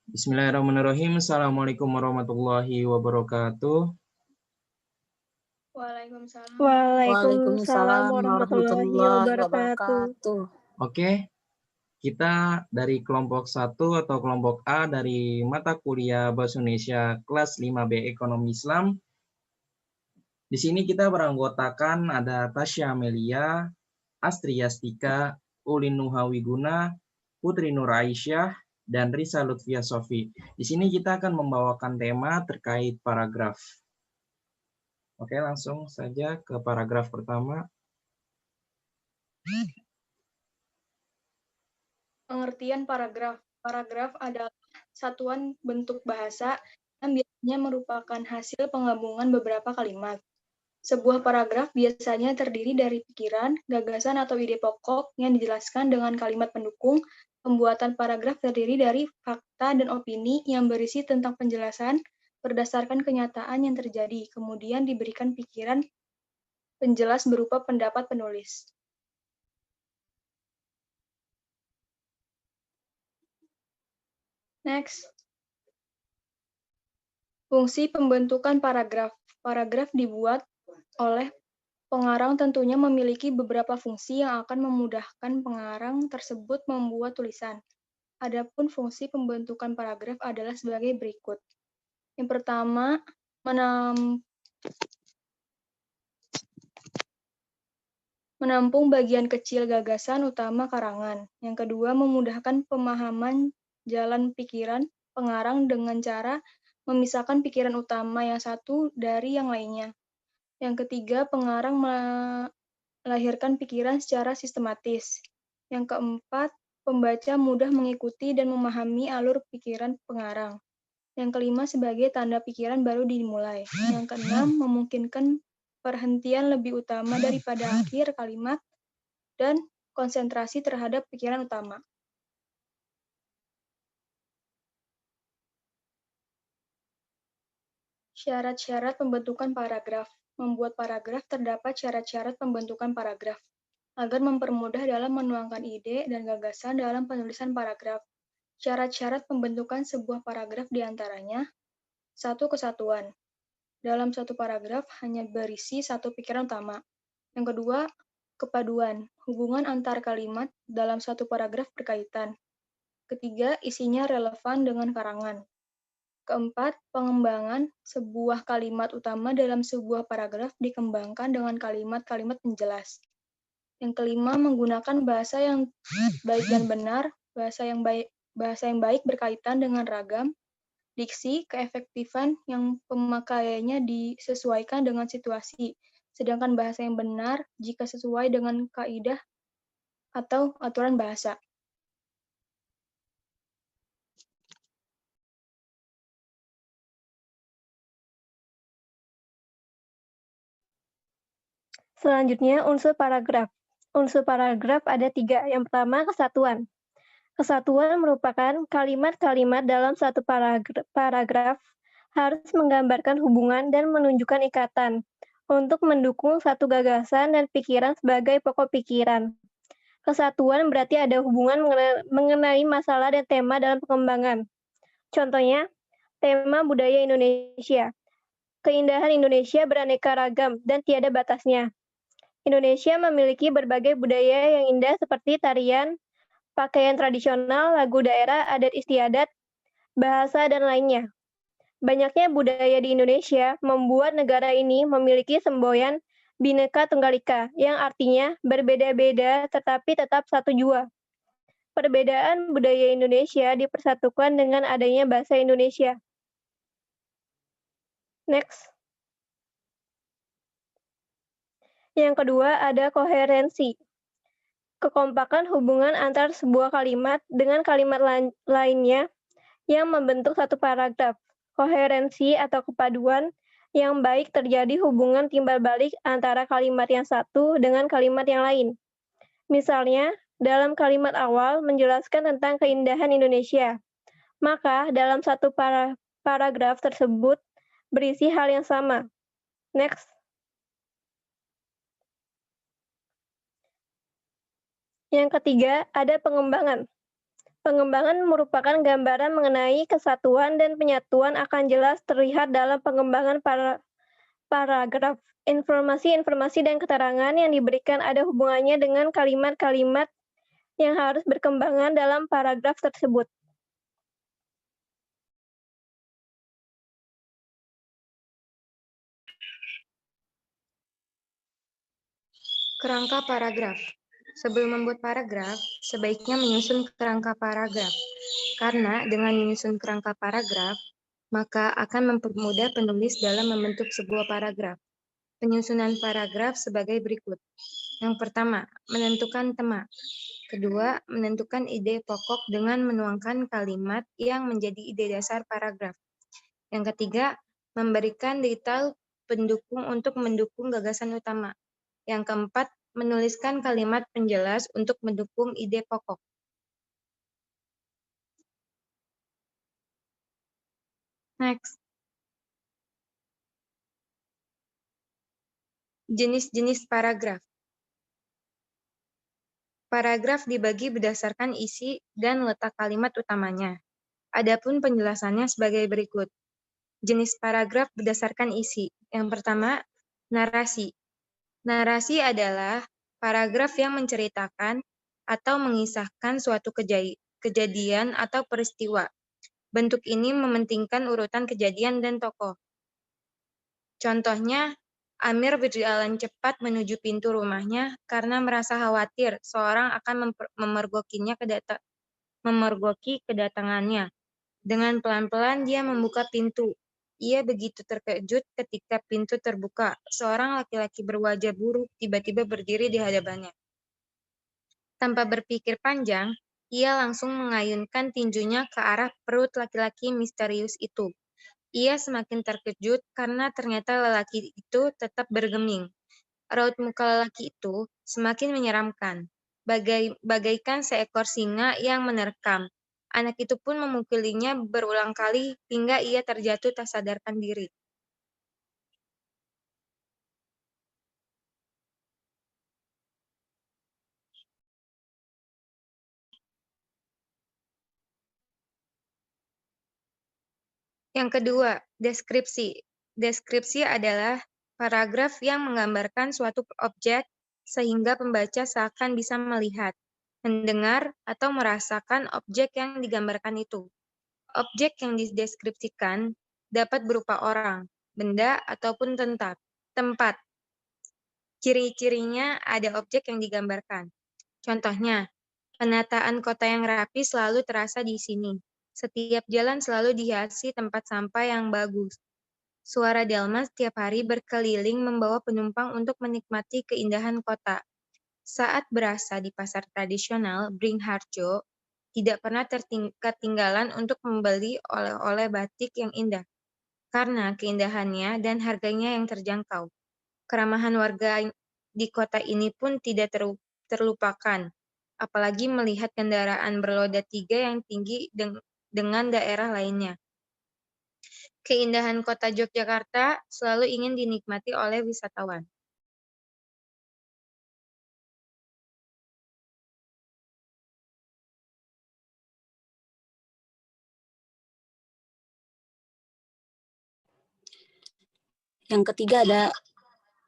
Bismillahirrahmanirrahim. Assalamualaikum warahmatullahi wabarakatuh. Waalaikumsalam. Waalaikumsalam warahmatullahi wabarakatuh. Oke, kita dari kelompok 1 atau kelompok A dari mata kuliah Bahasa Indonesia kelas 5B Ekonomi Islam. Di sini kita beranggotakan ada Tasya Amelia, Astri Yastika, Ulin Nuhawiguna, Putri Nur Aisyah, dan Risa Lutfia Sofi. Di sini kita akan membawakan tema terkait paragraf. Oke, langsung saja ke paragraf pertama. Pengertian paragraf. Paragraf adalah satuan bentuk bahasa yang biasanya merupakan hasil penggabungan beberapa kalimat. Sebuah paragraf biasanya terdiri dari pikiran, gagasan, atau ide pokok yang dijelaskan dengan kalimat pendukung. Pembuatan paragraf terdiri dari fakta dan opini yang berisi tentang penjelasan berdasarkan kenyataan yang terjadi, kemudian diberikan pikiran penjelas berupa pendapat penulis. Next. Fungsi pembentukan paragraf. Paragraf dibuat oleh pengarang tentunya memiliki beberapa fungsi yang akan memudahkan pengarang tersebut membuat tulisan. Adapun fungsi pembentukan paragraf adalah sebagai berikut. Yang pertama, menampung bagian kecil gagasan utama karangan. Yang kedua, memudahkan pemahaman jalan pikiran pengarang dengan cara memisahkan pikiran utama yang satu dari yang lainnya. Yang ketiga, pengarang melahirkan pikiran secara sistematis. Yang keempat, pembaca mudah mengikuti dan memahami alur pikiran pengarang. Yang kelima, sebagai tanda pikiran baru dimulai. Yang keenam, memungkinkan perhentian lebih utama daripada akhir kalimat dan konsentrasi terhadap pikiran utama. Syarat-syarat pembentukan paragraf. Membuat paragraf terdapat syarat-syarat pembentukan paragraf agar mempermudah dalam menuangkan ide dan gagasan dalam penulisan paragraf. Syarat-syarat pembentukan sebuah paragraf diantaranya: 1. Kesatuan. Dalam satu paragraf hanya berisi satu pikiran utama. Yang kedua, kepaduan. Hubungan antar kalimat dalam satu paragraf berkaitan. Ketiga, isinya relevan dengan karangan. Keempat, pengembangan sebuah kalimat utama dalam sebuah paragraf dikembangkan dengan kalimat-kalimat penjelas. Yang kelima, menggunakan bahasa yang baik dan benar. Bahasa yang baik berkaitan dengan ragam, diksi, keefektifan yang pemakaiannya disesuaikan dengan situasi. Sedangkan bahasa yang benar jika sesuai dengan kaidah atau aturan bahasa. Selanjutnya, unsur paragraf. Unsur paragraf ada 3. Yang pertama, kesatuan. Kesatuan merupakan kalimat-kalimat dalam satu paragraf harus menggambarkan hubungan dan menunjukkan ikatan untuk mendukung satu gagasan dan pikiran sebagai pokok pikiran. Kesatuan berarti ada hubungan mengenai masalah dan tema dalam pengembangan. Contohnya, tema budaya Indonesia. Keindahan Indonesia beraneka ragam dan tiada batasnya. Indonesia memiliki berbagai budaya yang indah seperti tarian, pakaian tradisional, lagu daerah, adat istiadat, bahasa, dan lainnya. Banyaknya budaya di Indonesia membuat negara ini memiliki semboyan Bhinneka Tunggal Ika, yang artinya berbeda-beda tetapi tetap satu jua. Perbedaan budaya Indonesia dipersatukan dengan adanya bahasa Indonesia. Next. Yang kedua ada koherensi. Kekompakan hubungan antar sebuah kalimat dengan kalimat lainnya yang membentuk satu paragraf. Koherensi atau kepaduan yang baik terjadi hubungan timbal balik antara kalimat yang satu dengan kalimat yang lain. Misalnya, dalam kalimat awal menjelaskan tentang keindahan Indonesia, maka dalam satu paragraf tersebut berisi hal yang sama. Next. Yang ketiga, ada pengembangan. Pengembangan merupakan gambaran mengenai kesatuan dan penyatuan akan jelas terlihat dalam pengembangan paragraf. Informasi-informasi dan keterangan yang diberikan ada hubungannya dengan kalimat-kalimat yang harus berkembangan dalam paragraf tersebut. Kerangka paragraf. Sebelum membuat paragraf, sebaiknya menyusun kerangka paragraf. Karena dengan menyusun kerangka paragraf, maka akan mempermudah penulis dalam membentuk sebuah paragraf. Penyusunan paragraf sebagai berikut. Yang pertama, menentukan tema. Kedua, menentukan ide pokok dengan menuangkan kalimat yang menjadi ide dasar paragraf. Yang ketiga, memberikan detail pendukung untuk mendukung gagasan utama. Yang keempat, menuliskan kalimat penjelas untuk mendukung ide pokok. Next. Jenis-jenis paragraf. Paragraf dibagi berdasarkan isi dan letak kalimat utamanya. Adapun penjelasannya sebagai berikut. Jenis paragraf berdasarkan isi. Yang pertama, narasi. Narasi adalah paragraf yang menceritakan atau mengisahkan suatu kejadian atau peristiwa. Bentuk ini mementingkan urutan kejadian dan tokoh. Contohnya, Amir berjalan cepat menuju pintu rumahnya karena merasa khawatir seorang akan memergoki kedatangannya. Dengan pelan-pelan dia membuka pintu. Ia begitu terkejut ketika pintu terbuka. Seorang laki-laki berwajah buruk tiba-tiba berdiri di hadapannya. Tanpa berpikir panjang, ia langsung mengayunkan tinjunya ke arah perut laki-laki misterius itu. Ia semakin terkejut karena ternyata lelaki itu tetap bergeming. Raut muka lelaki itu semakin menyeramkan, bagaikan seekor singa yang menerkam. Anak itu pun memukulinya berulang kali hingga ia terjatuh tak sadarkan diri. Yang kedua, deskripsi. Deskripsi adalah paragraf yang menggambarkan suatu objek sehingga pembaca seakan bisa melihat, mendengar, atau merasakan objek yang digambarkan itu. Objek yang dideskripsikan dapat berupa orang, benda, ataupun tempat. Ciri-cirinya ada objek yang digambarkan. Contohnya, penataan kota yang rapi selalu terasa di sini. Setiap jalan selalu dihiasi tempat sampah yang bagus. Suara delman setiap hari berkeliling membawa penumpang untuk menikmati keindahan kota. Saat berasa di pasar tradisional Bringharjo, tidak pernah ketinggalan untuk membeli oleh-oleh batik yang indah, karena keindahannya dan harganya yang terjangkau. Keramahan warga di kota ini pun tidak terlupakan, apalagi melihat kendaraan berroda 3 yang tinggi dengan daerah lainnya. Keindahan kota Yogyakarta selalu ingin dinikmati oleh wisatawan. Yang ketiga ada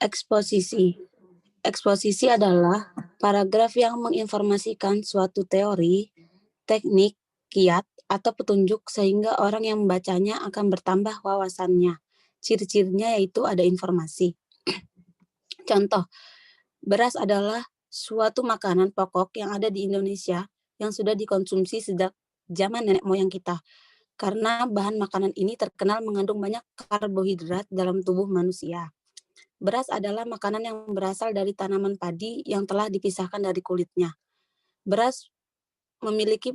eksposisi. Eksposisi adalah paragraf yang menginformasikan suatu teori, teknik, kiat, atau petunjuk sehingga orang yang membacanya akan bertambah wawasannya. Ciri-cirinya yaitu ada informasi. Contoh, beras adalah suatu makanan pokok yang ada di Indonesia yang sudah dikonsumsi sejak zaman nenek moyang kita. Karena bahan makanan ini terkenal mengandung banyak karbohidrat dalam tubuh manusia. Beras adalah makanan yang berasal dari tanaman padi yang telah dipisahkan dari kulitnya. Beras memiliki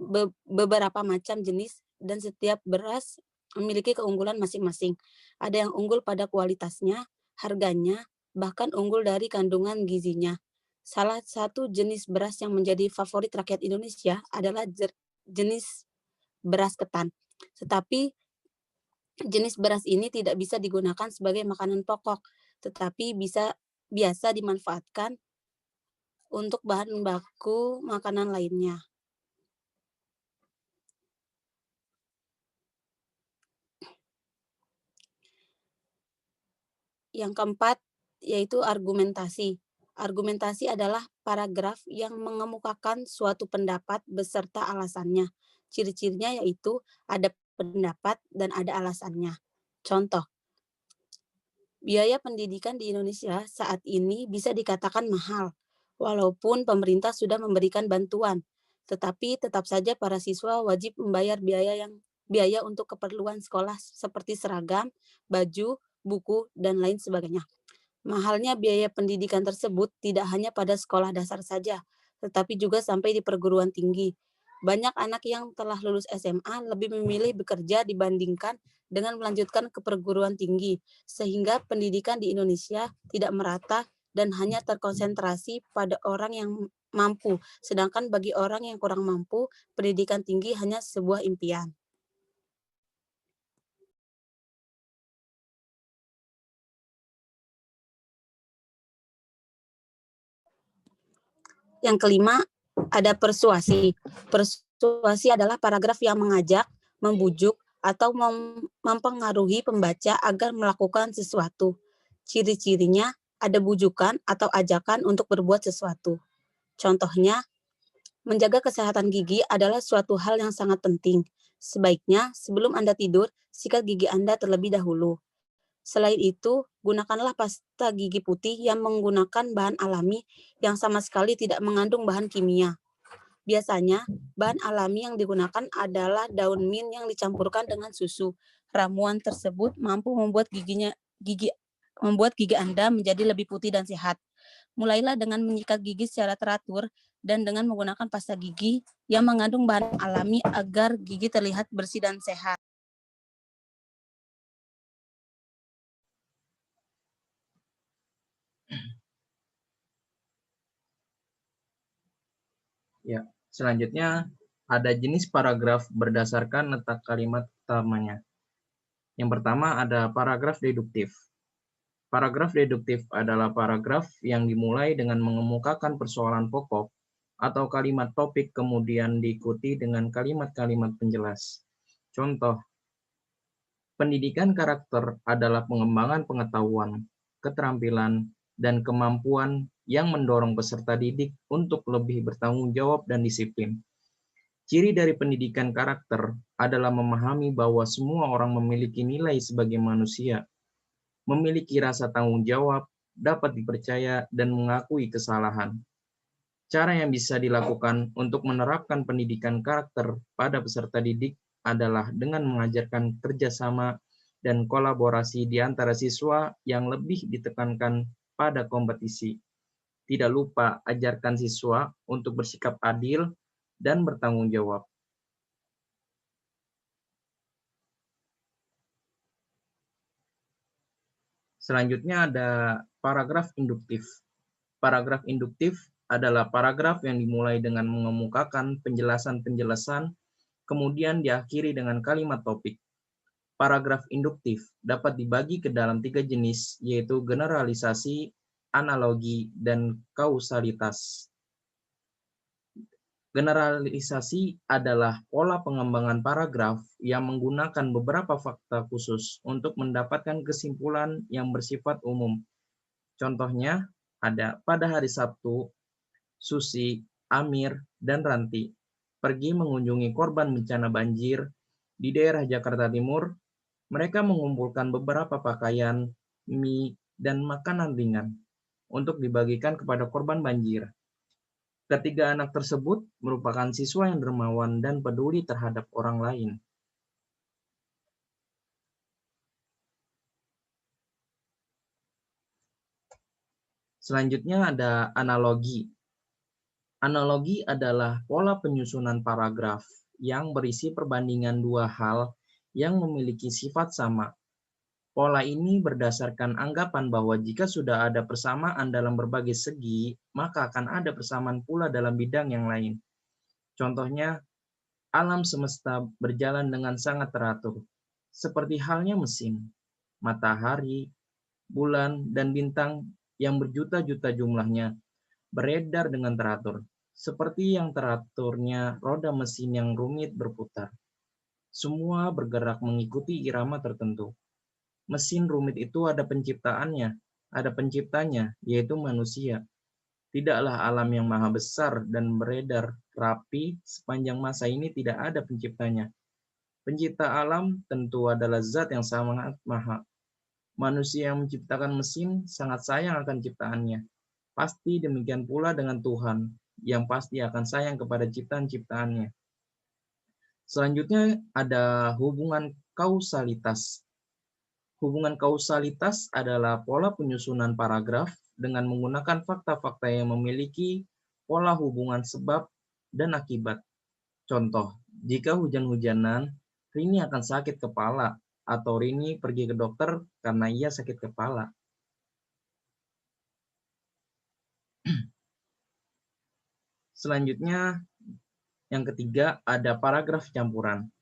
beberapa macam jenis dan setiap beras memiliki keunggulan masing-masing. Ada yang unggul pada kualitasnya, harganya, bahkan unggul dari kandungan gizinya. Salah satu jenis beras yang menjadi favorit rakyat Indonesia adalah jenis beras ketan. Tetapi jenis beras ini tidak bisa digunakan sebagai makanan pokok, tetapi biasa dimanfaatkan untuk bahan baku makanan lainnya. Yang keempat yaitu argumentasi. Argumentasi adalah paragraf yang mengemukakan suatu pendapat beserta alasannya. Ciri-cirinya yaitu ada pendapat dan ada alasannya. Contoh, biaya pendidikan di Indonesia saat ini bisa dikatakan mahal, walaupun pemerintah sudah memberikan bantuan, tetapi tetap saja para siswa wajib membayar biaya untuk keperluan sekolah seperti seragam, baju, buku, dan lain sebagainya. Mahalnya biaya pendidikan tersebut tidak hanya pada sekolah dasar saja, tetapi juga sampai di perguruan tinggi. Banyak anak yang telah lulus SMA lebih memilih bekerja dibandingkan dengan melanjutkan ke perguruan tinggi, sehingga pendidikan di Indonesia tidak merata dan hanya terkonsentrasi pada orang yang mampu, sedangkan bagi orang yang kurang mampu, pendidikan tinggi hanya sebuah impian. Yang kelima, ada persuasi. Persuasi adalah paragraf yang mengajak, membujuk, atau mempengaruhi pembaca agar melakukan sesuatu. Ciri-cirinya ada bujukan atau ajakan untuk berbuat sesuatu. Contohnya, menjaga kesehatan gigi adalah suatu hal yang sangat penting. Sebaiknya, sebelum Anda tidur, sikat gigi Anda terlebih dahulu. Selain itu, gunakanlah pasta gigi putih yang menggunakan bahan alami yang sama sekali tidak mengandung bahan kimia. Biasanya, bahan alami yang digunakan adalah daun mint yang dicampurkan dengan susu. Ramuan tersebut mampu membuat gigi Anda menjadi lebih putih dan sehat. Mulailah dengan menyikat gigi secara teratur dan dengan menggunakan pasta gigi yang mengandung bahan alami agar gigi terlihat bersih dan sehat. Ya, selanjutnya ada jenis paragraf berdasarkan letak kalimat utamanya. Yang pertama ada paragraf deduktif. Paragraf deduktif adalah paragraf yang dimulai dengan mengemukakan persoalan pokok atau kalimat topik kemudian diikuti dengan kalimat-kalimat penjelas. Contoh, pendidikan karakter adalah pengembangan pengetahuan, keterampilan, dan kemampuan yang mendorong peserta didik untuk lebih bertanggung jawab dan disiplin. Ciri dari pendidikan karakter adalah memahami bahwa semua orang memiliki nilai sebagai manusia, memiliki rasa tanggung jawab, dapat dipercaya, dan mengakui kesalahan. Cara yang bisa dilakukan untuk menerapkan pendidikan karakter pada peserta didik adalah dengan mengajarkan kerjasama dan kolaborasi di antara siswa yang lebih ditekankan pada kompetisi. Tidak lupa ajarkan siswa untuk bersikap adil dan bertanggung jawab. Selanjutnya ada paragraf induktif. Paragraf induktif adalah paragraf yang dimulai dengan mengemukakan penjelasan-penjelasan, kemudian diakhiri dengan kalimat topik. Paragraf induktif dapat dibagi ke dalam 3 jenis, yaitu generalisasi, analogi, dan kausalitas. Generalisasi adalah pola pengembangan paragraf yang menggunakan beberapa fakta khusus untuk mendapatkan kesimpulan yang bersifat umum. Contohnya, ada pada hari Sabtu, Susi, Amir, dan Ranti pergi mengunjungi korban bencana banjir di daerah Jakarta Timur. Mereka mengumpulkan beberapa pakaian, mie, dan makanan ringan untuk dibagikan kepada korban banjir. Ketiga anak tersebut merupakan siswa yang dermawan dan peduli terhadap orang lain. Selanjutnya ada analogi. Analogi adalah pola penyusunan paragraf yang berisi perbandingan dua hal yang memiliki sifat sama. Pola ini berdasarkan anggapan bahwa jika sudah ada persamaan dalam berbagai segi, maka akan ada persamaan pula dalam bidang yang lain. Contohnya, alam semesta berjalan dengan sangat teratur, seperti halnya mesin, matahari, bulan, dan bintang yang berjuta-juta jumlahnya beredar dengan teratur, seperti yang teraturnya roda mesin yang rumit berputar. Semua bergerak mengikuti irama tertentu. Mesin rumit itu ada penciptaannya, ada penciptanya, yaitu manusia. Tidaklah alam yang maha besar dan beredar rapi sepanjang masa ini tidak ada penciptanya. Pencipta alam tentu adalah zat yang sangat maha. Manusia yang menciptakan mesin sangat sayang akan ciptaannya. Pasti demikian pula dengan Tuhan, yang pasti akan sayang kepada ciptaan-ciptaannya. Selanjutnya ada hubungan kausalitas. Hubungan kausalitas adalah pola penyusunan paragraf dengan menggunakan fakta-fakta yang memiliki pola hubungan sebab dan akibat. Contoh, jika hujan-hujanan, Rini akan sakit kepala, atau Rini pergi ke dokter karena ia sakit kepala. Selanjutnya, yang ketiga ada paragraf campuran.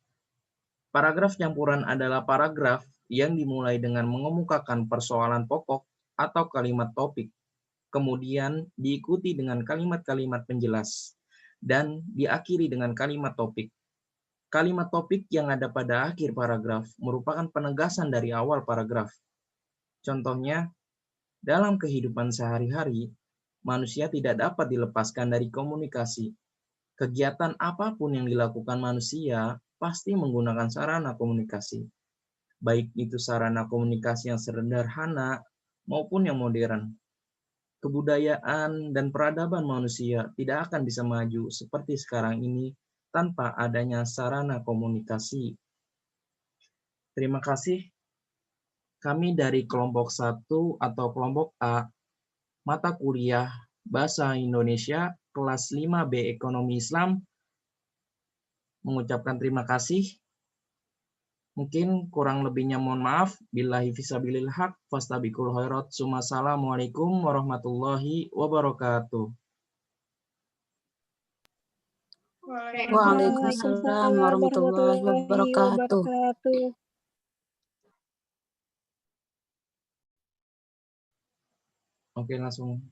Paragraf campuran adalah paragraf yang dimulai dengan mengemukakan persoalan pokok atau kalimat topik, kemudian diikuti dengan kalimat-kalimat penjelas, dan diakhiri dengan kalimat topik. Kalimat topik yang ada pada akhir paragraf merupakan penegasan dari awal paragraf. Contohnya, dalam kehidupan sehari-hari, manusia tidak dapat dilepaskan dari komunikasi. Kegiatan apapun yang dilakukan manusia pasti menggunakan sarana komunikasi. Baik itu sarana komunikasi yang sederhana maupun yang modern. Kebudayaan dan peradaban manusia tidak akan bisa maju seperti sekarang ini tanpa adanya sarana komunikasi. Terima kasih. Kami dari kelompok 1 atau kelompok A, mata kuliah Bahasa Indonesia, kelas 5B Ekonomi Islam, mengucapkan terima kasih. Mungkin kurang lebihnya mohon maaf. Billahi fisabilil haq, fastabiqul khairat. Assalamualaikum warahmatullahi wabarakatuh. Waalaikumsalam warahmatullahi wabarakatuh. Oke, langsung